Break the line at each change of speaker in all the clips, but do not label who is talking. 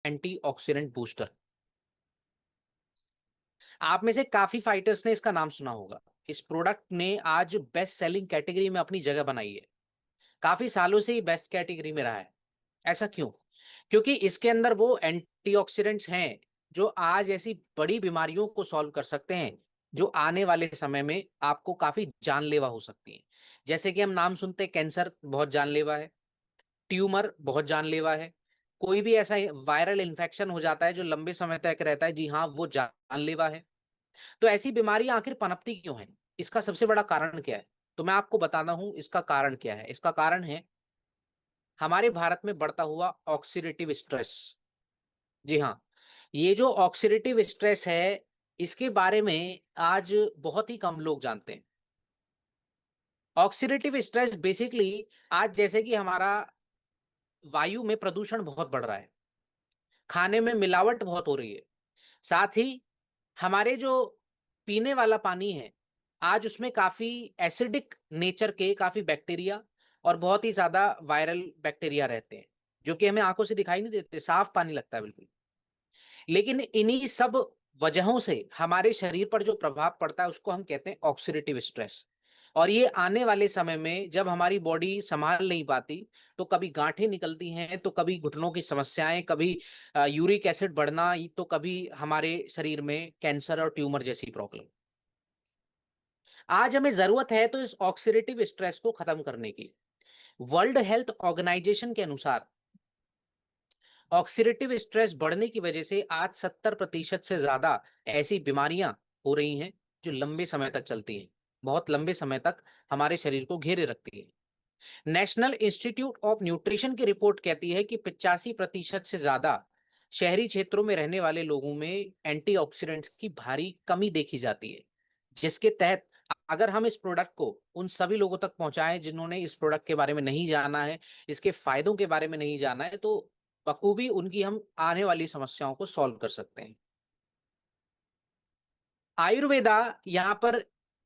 Antioxidant booster. आप में से काफी फाइटर्स ने इसका नाम सुना होगा। इस प्रोडक्ट ने आज बेस्ट सेलिंग कैटेगरी में अपनी जगह बनाई है। काफी सालों से ही बेस्ट कैटेगरी में रहा है। ऐसा क्यों? क्योंकि इसके अंदर वो एंटीऑक्सीडेंट्स हैं जो आज ऐसी बड़ी बीमारियों को सॉल्व कर सकते हैं जो आने वाले समय में आपको काफी जानलेवा हो सकती हैं। जैसे कि हम नाम सुनते हैं, कैंसर बहुत जानलेवा है, ट्यूमर बहुत जानलेवा है, कोई भी ऐसा वायरल इन्फेक्शन हो जाता है जो लंबे समय तक रहता है, जी हाँ, वो जानलेवा है। तो ऐसी बीमारियां आखिर पनपती क्यों हैं? इसका सबसे बड़ा कारण क्या है? तो मैं आपको बताता हूं इसका कारण क्या है। इसका कारण है हमारे भारत में बढ़ता हुआ ऑक्सीडेटिव स्ट्रेस। जी हाँ, ये जो ऑक्सीडेटिव स्ट्रेस है, इसके बारे में आज बहुत ही कम लोग जानते हैं। ऑक्सीडेटिव स्ट्रेस बेसिकली आज जैसे कि हमारा वायु में प्रदूषण बहुत बढ़ रहा है, खाने में मिलावट बहुत हो रही है, साथ ही हमारे जो पीने वाला पानी है, आज उसमें काफ़ी एसिडिक नेचर के काफ़ी बैक्टीरिया और बहुत ही ज़्यादा वायरल बैक्टीरिया रहते हैं, जो कि हमें आँखों से दिखाई नहीं देते, साफ पानी लगता है बिल्कुल। लेकिन इन्हीं सब वजहों से हमारे शरीर पर जो प्रभाव पड़ता है, उसको हम कहते हैं ऑक्सीडेटिव स्ट्रेस। और ये आने वाले समय में जब हमारी बॉडी सँभाल नहीं पाती, तो कभी गाँठें निकलती हैं, तो कभी घुटनों की समस्याएँ, कभी यूरिक एसिड बढ़ना, तो कभी हमारे शरीर में कैंसर और ट्यूमर जैसी प्रॉब्लम। आज हमें ज़रूरत है तो इस ऑक्सीडेटिव स्ट्रेस को खत्म करने की। वर्ल्ड हेल्थ ऑर्गेनाइजेशन के अनुसार ऑक्सीडेटिव स्ट्रेस बढ़ने की वजह से आज 70% से ज़्यादा ऐसी बीमारियां हो रही हैं जो लंबे समय तक चलती हैं, बहुत लंबे समय तक हमारे शरीर को घेरे रखती हैं। नेशनल इंस्टीट्यूट ऑफ न्यूट्रिशन की रिपोर्ट कहती है कि 85% से ज़्यादा शहरी क्षेत्रों में रहने वाले लोगों में एंटीऑक्सीडेंट्स की भारी कमी देखी जाती है, जिसके तहत अगर हम इस प्रोडक्ट को उन सभी लोगों तक पहुंचाएं जिन्होंने इस प्रोडक्ट के बारे में नहीं जाना है, इसके फायदों के बारे में नहीं जाना है, तो बखूबी उनकी हम आने वाली समस्याओं को सॉल्व कर सकते हैं। आयुर्वेदा यहाँ पर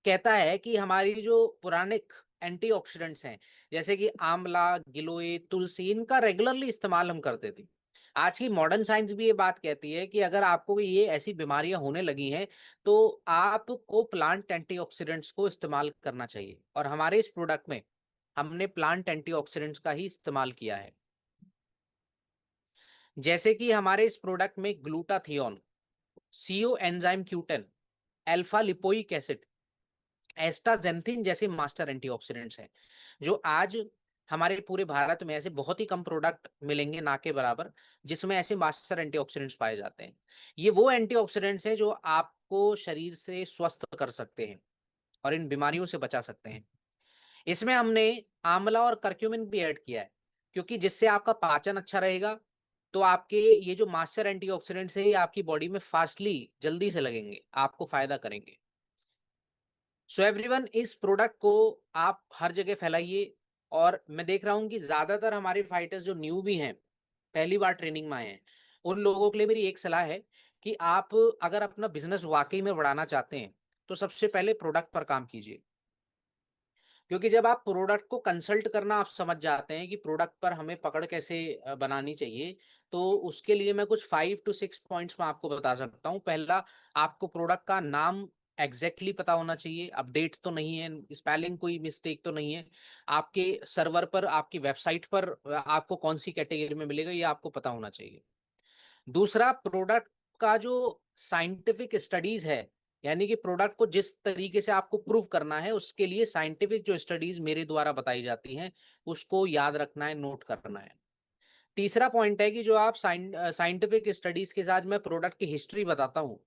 कहता है कि हमारी जो पुरानिक एंटीऑक्सीडेंट्स हैं, जैसे कि आंवला, गिलोय, तुलसी, इनका रेगुलरली इस्तेमाल हम करते थे। आज की मॉडर्न साइंस भी ये बात कहती है कि अगर आपको ये ऐसी बीमारियां होने लगी हैं, तो आपको प्लांट एंटीऑक्सीडेंट्स को इस्तेमाल करना चाहिए। और हमारे इस प्रोडक्ट में हमने प्लांट एंटीऑक्सीडेंट्स का ही इस्तेमाल किया है। जैसे कि हमारे इस प्रोडक्ट में glutathione, CO enzyme क्यूटेन, alpha lipoic acid, astaxanthin जैसे मास्टर एंटीऑक्सीडेंट्स हैं, जो आज हमारे पूरे भारत में ऐसे बहुत ही कम प्रोडक्ट मिलेंगे ना के बराबर, जिसमें ऐसे मास्टर एंटीऑक्सीडेंट्स पाए जाते हैं। ये वो एंटीऑक्सीडेंट्स हैं जो आपको शरीर से स्वस्थ कर सकते हैं और इन बीमारियों से बचा सकते हैं। इसमें हमने आंवला और करक्यूमिन भी ऐड किया है, क्योंकि जिससे आपका पाचन अच्छा रहेगा, तो आपके ये जो मास्टर एंटीऑक्सीडेंट्स है, ये आपकी बॉडी में फास्टली जल्दी से लगेंगे, आपको फायदा करेंगे। सो एवरीवन, इस प्रोडक्ट को आप हर जगह फैलाइए। और मैं देख रहा हूँ कि ज्यादातर हमारे फाइटर्स जो न्यू भी हैं, पहली बार ट्रेनिंग में आए हैं, उन लोगों के लिए मेरी एक सलाह है कि आप अगर अपना बिजनेस वाकई में बढ़ाना चाहते हैं, तो सबसे पहले प्रोडक्ट पर काम कीजिए। क्योंकि जब आप प्रोडक्ट को कंसल्ट करना आप समझ जाते हैं कि प्रोडक्ट पर हमें पकड़ कैसे बनानी चाहिए, तो उसके लिए मैं कुछ 5 टू 6 पॉइंट्स मैं आपको बता सकता हूँ। पहला, आपको प्रोडक्ट का नाम एग्जैक्टली पता होना चाहिए, अपडेट तो नहीं है, स्पेलिंग कोई मिस्टेक तो नहीं है, आपके सर्वर पर, आपकी वेबसाइट पर आपको कौन सी कैटेगरी में मिलेगा ये आपको पता होना चाहिए। दूसरा, प्रोडक्ट का जो साइंटिफिक स्टडीज है, यानी कि प्रोडक्ट को जिस तरीके से आपको प्रूव करना है, उसके लिए साइंटिफिक जो स्टडीज मेरे द्वारा बताई जाती हैं, उसको याद रखना है, नोट करना है। तीसरा पॉइंट है कि जो आप साइंटिफिक स्टडीज के साथ मैं प्रोडक्ट की हिस्ट्री बताता हूँ,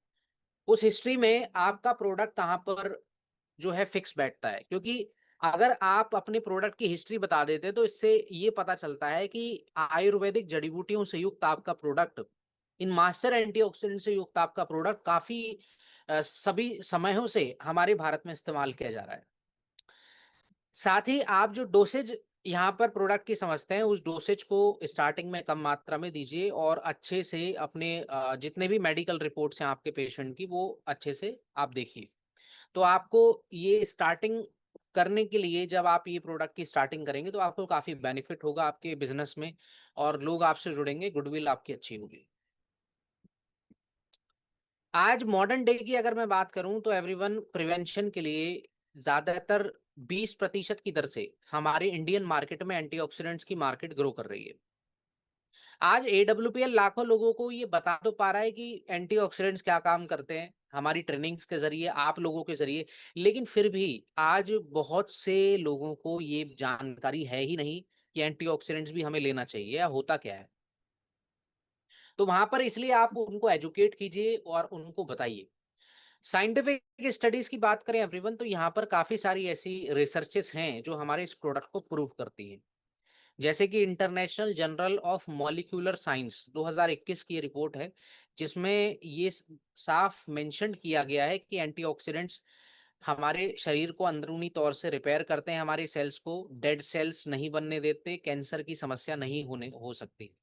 उस हिस्ट्री में आपका प्रोडक्ट कहाँ पर जो है फिक्स बैठता है। क्योंकि अगर आप अपने प्रोडक्ट की हिस्ट्री बता देते हैं, तो इससे ये पता चलता है कि आयुर्वेदिक जड़ी बूटियों से युक्त आपका प्रोडक्ट, इन मास्टर एंटीऑक्सीडेंट से युक्त आपका प्रोडक्ट काफी सभी समयों से हमारे भारत में इस्तेमाल किया जा रहा है। साथ ही आप जो डोसेज यहाँ पर प्रोडक्ट की समझते हैं, उस डोसेज को स्टार्टिंग में कम मात्रा में दीजिए और अच्छे से अपने जितने भी मेडिकल रिपोर्ट्स हैं आपके पेशेंट की, वो अच्छे से आप देखिए। तो आपको ये स्टार्टिंग करने के लिए, जब आप ये प्रोडक्ट की स्टार्टिंग करेंगे, तो आपको काफ़ी बेनिफिट होगा आपके बिज़नेस में और लोग आपसे जुड़ेंगे, गुडविल आपकी अच्छी होगी। आज मॉडर्न डे की अगर मैं बात करूं तो एवरीवन प्रिवेंशन के लिए ज्यादातर 20% की दर से हमारे इंडियन मार्केट में एंटीऑक्सीडेंट्स की मार्केट ग्रो कर रही है। आज एडब्ल्यूपीएल लाखों लोगों को ये बता तो पा रहा है कि एंटीऑक्सीडेंट्स क्या काम करते हैं हमारी ट्रेनिंग्स के जरिए, आप लोगों के जरिए, लेकिन फिर भी आज बहुत से लोगों को ये जानकारी है ही नहीं कि एंटीऑक्सीडेंट्स भी हमें लेना चाहिए या होता क्या है। तो वहां पर इसलिए आप उनको एजुकेट कीजिए और उनको बताइए। साइंटिफिक स्टडीज की बात करें एवरीवन, तो यहाँ पर काफी सारी ऐसी रिसर्चेस हैं जो हमारे इस प्रोडक्ट को प्रूव करती हैं। जैसे कि international journal of molecular science 2021 की ये रिपोर्ट है, जिसमें ये साफ मेंशन किया गया है कि एंटीऑक्सीडेंट्स हमारे शरीर को अंदरूनी तौर से रिपेयर करते हैं, हमारे सेल्स को डेड सेल्स नहीं बनने देते, कैंसर की समस्या नहीं होने हो सकती।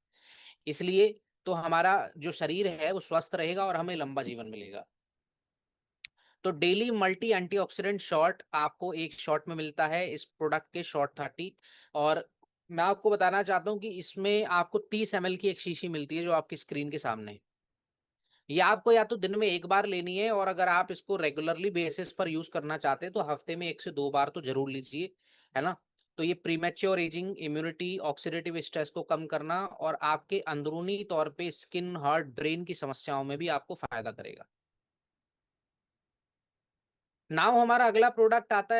इसलिए तो हमारा जो शरीर है वो स्वस्थ रहेगा और हमें लंबा जीवन मिलेगा। तो डेली मल्टी एंटीऑक्सीडेंट शॉट आपको एक शॉट में मिलता है इस प्रोडक्ट के शॉट 30। और मैं आपको बताना चाहता हूँ कि इसमें आपको 30 ml की एक शीशी मिलती है जो आपकी स्क्रीन के सामने है। ये आपको या तो दिन में एक बार लेनी है, और अगर आप इसको रेगुलरली बेसिस पर यूज करना चाहते हैं तो हफ्ते में 1 से 2 बार तो जरूर लीजिए, है ना। तो ये premature ageing, immunity, oxidative stress को कम करना और आपके अंदरूनी तौर पे स्किन, हार्ट, ब्रेन की समस्याओं में भी आपको फायदा करेगा। नाउ हमारा अगला प्रोडक्ट आता है